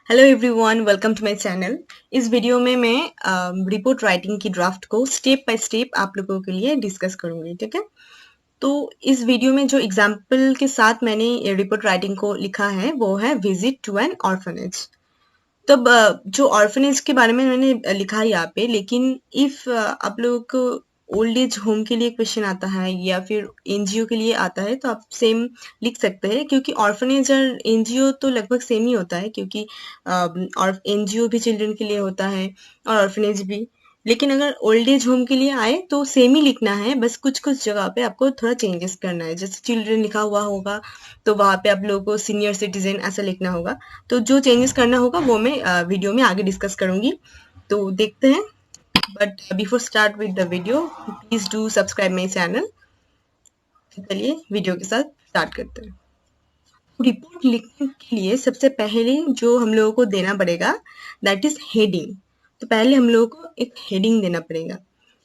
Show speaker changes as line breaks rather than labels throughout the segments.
Hello everyone, welcome to my channel. इस video में मैं रिपोर्ट राइटिंग की ड्राफ्ट को स्टेप बाय स्टेप आप लोगों के लिए डिस्कस करूंगी। ठीक है, तो इस वीडियो में जो एग्जाम्पल के साथ मैंने रिपोर्ट राइटिंग को लिखा है वो है विजिट टू एन ऑर्फनेज। तब जो ऑर्फनेज के बारे में मैंने लिखा है यहाँ पे, लेकिन इफ आप लोगों को ओल्ड एज होम के लिए क्वेश्चन आता है या फिर एनजीओ के लिए आता है तो आप सेम लिख सकते हैं, क्योंकि ऑर्फनेज और एनजीओ तो लगभग सेम ही होता है, क्योंकि और एनजीओ भी चिल्ड्रन के लिए होता है और ऑर्फनेज भी। लेकिन अगर ओल्ड एज होम के लिए आए तो सेम ही लिखना है, बस कुछ कुछ जगह पे आपको थोड़ा चेंजेस करना है। जैसे चिल्ड्रन लिखा हुआ होगा तो वहां पे आप लोगों को सीनियर सिटीजन ऐसा लिखना होगा। तो जो चेंजेस करना होगा वो मैं वीडियो में आगे डिस्कस करूंगी, तो देखते हैं। But before start with the video, please do subscribe my channel. चलिए वीडियो के साथ स्टार्ट करते हैं। रिपोर्ट लिखने के लिए सबसे पहले जो हम लोगों को देना पड़ेगा दैट इज हेडिंग। तो पहले हम लोगों को एक हेडिंग देना पड़ेगा।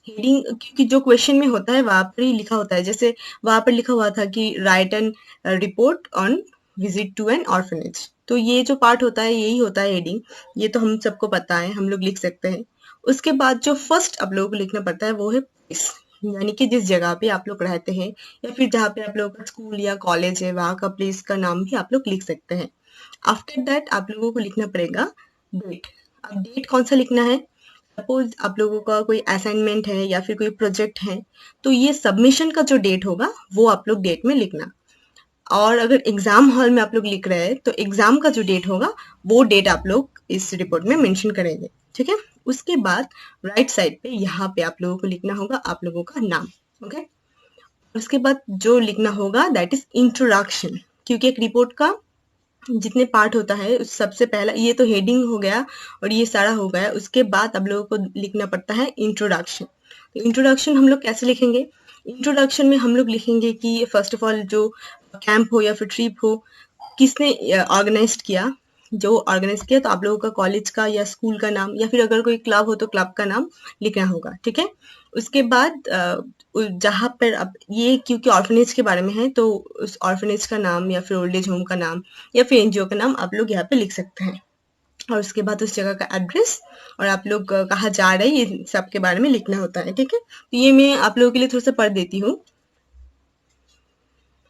हेडिंग क्योंकि जो क्वेश्चन में होता है वहां पर ही लिखा होता है। जैसे वहां पर लिखा हुआ था कि write an report on visit to an orphanage, तो ये जो पार्ट होता है यही होता है हेडिंग। ये तो हम सबको पता है, हम लोग लिख सकते हैं। उसके बाद जो फर्स्ट आप लोगों को लिखना पड़ता है वो है प्लेस, यानी कि जिस जगह पे आप लोग रहते हैं या फिर जहाँ पे आप लोगों का स्कूल या कॉलेज है वहाँ का प्लेस का नाम भी आप लोग लिख सकते हैं। आफ्टर दैट आप लोगों को लिखना पड़ेगा डेट। अब डेट कौन सा लिखना है? सपोज आप लोगों का कोई असाइनमेंट है या फिर कोई प्रोजेक्ट है तो ये सबमिशन का जो डेट होगा वो आप लोग डेट में लिखना। और अगर एग्जाम हॉल में आप लोग लिख रहे हैं तो एग्जाम का जो डेट होगा वो डेट आप लोग इस रिपोर्ट में मेंशन करेंगे। ठीक है, उसके बाद राइट साइड पे यहाँ पे आप लोगों को लिखना होगा आप लोगों का नाम। ओके, उसके बाद जो लिखना होगा दैट इज इंट्रोडक्शन, क्योंकि एक रिपोर्ट का जितने पार्ट होता है उस सबसे पहला ये तो हेडिंग हो गया और ये सारा हो गया। उसके बाद आप लोगों को लिखना पड़ता है इंट्रोडक्शन। तो इंट्रोडक्शन हम लोग कैसे लिखेंगे? इंट्रोडक्शन में हम लोग लिखेंगे कि फर्स्ट ऑफ ऑल जो कैंप हो या फिर ट्रिप हो किसने ऑर्गेनाइज किया। जो ऑर्गेनाइज किया तो आप लोगों का कॉलेज का या स्कूल का नाम, या फिर अगर कोई क्लब हो तो क्लब का नाम लिखना होगा। ठीक है, उसके बाद जहाँ पर अब ये क्योंकि ऑर्फनेज के बारे में है तो उस ऑर्फनेज का नाम या फिर ओल्ड एज होम का नाम या फिर एनजीओ का नाम आप लोग यहाँ पे लिख सकते हैं। और उसके बाद उस जगह का एड्रेस और आप लोग कहाँ जा रहे हैं ये सब के बारे में लिखना होता है। ठीक है, तो ये मैं आप लोगों के लिए थोड़ा सा पढ़ देती हूँ।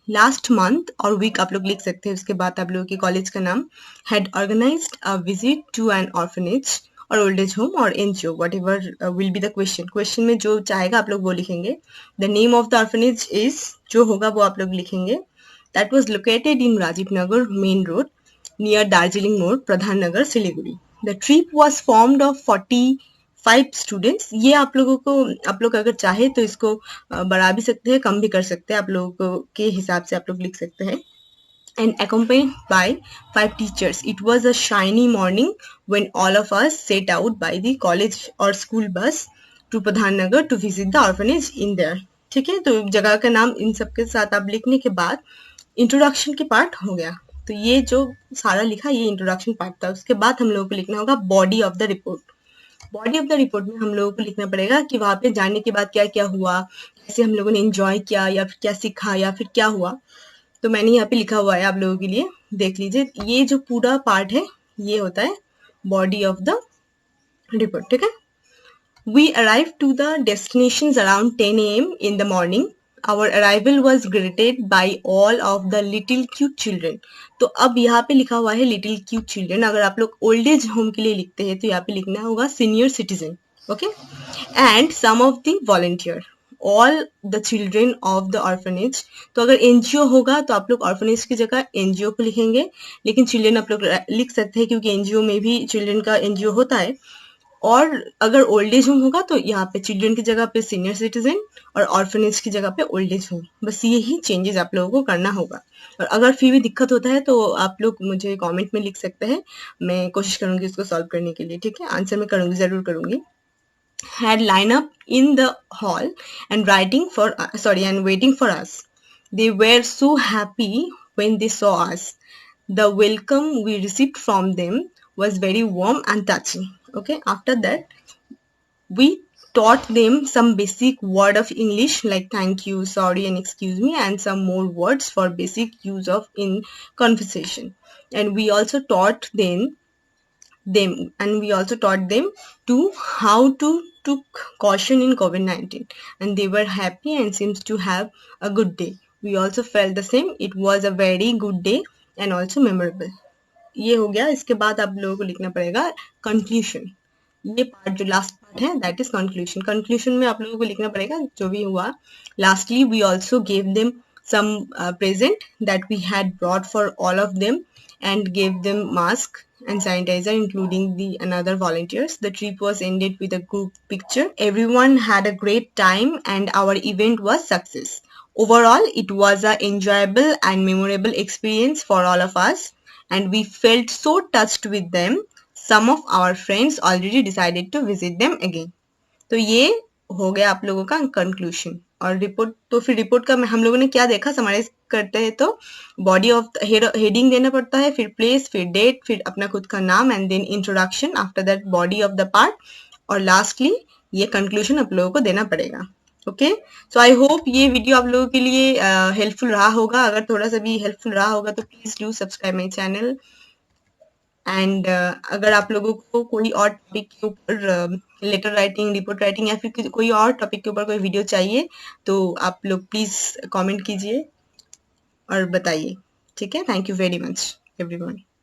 लास्ट मंथ और वीक आप लोग लिख सकते हैं। उसके बाद आप लोगों के कॉलेज का नाम, had organized a visit to an orphanage और ओल्ड एज होम और NGO, whatever will be the question. Question में जो चाहेगा आप लोग वो लिखेंगे। The name of the orphanage is, जो होगा वो आप लोग लिखेंगे। That was located in Rajiv Nagar main road near Darjeeling मोड़, Pradhan Nagar, Siliguri. The trip was formed of 45 students. ये आप लोगों को, आप लोग अगर चाहे तो इसको बढ़ा भी सकते हैं, कम भी कर सकते हैं, आप लोगों के हिसाब से आप लोग लिख सकते हैं। And accompanied by 5 teachers. It was a shiny morning when all of us set out by the college or school bus to Pradhan Nagar to visit the orphanage in there. ठीक है, तो जगह का नाम इन सब के साथ आप लिखने के बाद इंट्रोडक्शन के पार्ट हो गया। तो ये जो सारा लिखा ये इंट्रोडक्शन पार्ट था। उसके बाद हम लोगों को लिखना होगा body of the report. Body of the report में हम लोगों को लिखना पड़ेगा कि वहां पे जाने के बाद क्या क्या हुआ, कैसे हम लोगों ने एंजॉय किया या फिर क्या सीखा या फिर क्या हुआ। तो मैंने यहाँ पे लिखा हुआ है आप लोगों के लिए, देख लीजिए। ये जो पूरा पार्ट है ये होता है बॉडी ऑफ द रिपोर्ट। ठीक है, we arrive to the destination around 10 AM in the morning. Our arrival was greeted by all of the little cute children. तो अब यहाँ पे लिखा हुआ है लिटिल क्यूट चिल्ड्रन। अगर आप लोग ओल्ड एज होम के लिए लिखते हैं तो यहाँ पे लिखना होगा senior citizen. Okay, and some of the volunteer, all the children of the orphanage. तो अगर एनजीओ होगा तो आप लोग ऑर्फनेज की जगह एनजीओ को लिखेंगे, लेकिन चिल्ड्रन आप लोग लिख सकते हैं क्योंकि एनजीओ में भी चिल्ड्रन का एनजीओ होता है। और अगर ओल्ड एज होम होगा तो यहाँ पे चिल्ड्रन की जगह पे सीनियर सिटीजन और ऑर्फनेज की जगह पे ओल्ड एज होम। बस यही चेंजेस आप लोगों को करना होगा। और अगर फिर भी दिक्कत होता है तो आप लोग मुझे कमेंट में लिख सकते हैं, मैं कोशिश करूंगी इसको सॉल्व करने के लिए। ठीक है, आंसर मैं करूंगी, जरूर करूंगी। Had line up in the hall and waiting for us. They were so happy when they saw us. The welcome we received from them was very warm and touching. Okay, after that we taught them some basic word of English like thank you, sorry and excuse me, and some more words for basic use of in conversation. And we also taught them them, and we also taught them to how to took caution in COVID-19, and they were happy and seems to have a good day. We also felt the same. It was a very good day and also memorable. ये हो गया. इसके बाद आप लोगों को लिखना पड़ेगा कंक्लूशन. ये पार्ट जो लास्ट पार्ट है दैट इज कंक्लूशन. कंक्लूशन में आप लोगों को लिखना पड़ेगा जो भी हुआ. Lastly we also gave them some present that we had brought for all of them and gave them mask and sanitizer, including the another volunteers. The trip was ended with a group picture. Everyone had a great time and our event was success. Overall, it was a enjoyable and memorable experience for all of us, and we felt so touched with them. Some of our friends already decided to visit them again. तो ये हो गया आप लोगों का conclusion. और report, तो फिर रिपोर्ट का हम लोगों ने क्या देखा, समराइज करते हैं तो बॉडी ऑफ हेडिंग देना पड़ता है, फिर प्लेस, फिर डेट, फिर अपना खुद का नाम and then introduction, after that body of the part, और लास्टली ये कंक्लूजन आप लोगों को देना पड़ेगा. ओके, सो आई होप ये वीडियो आप लोगों के लिए हेल्पफुल रहा होगा. अगर थोड़ा सा भी हेल्पफुल रहा होगा तो please do subscribe my channel. And अगर आप लोगों को कोई और टॉपिक के ऊपर लेटर राइटिंग, रिपोर्ट राइटिंग या फिर कोई और टॉपिक के ऊपर कोई वीडियो चाहिए तो आप लोग प्लीज कमेंट कीजिए और बताइए. ठीक है, thank you very much everyone.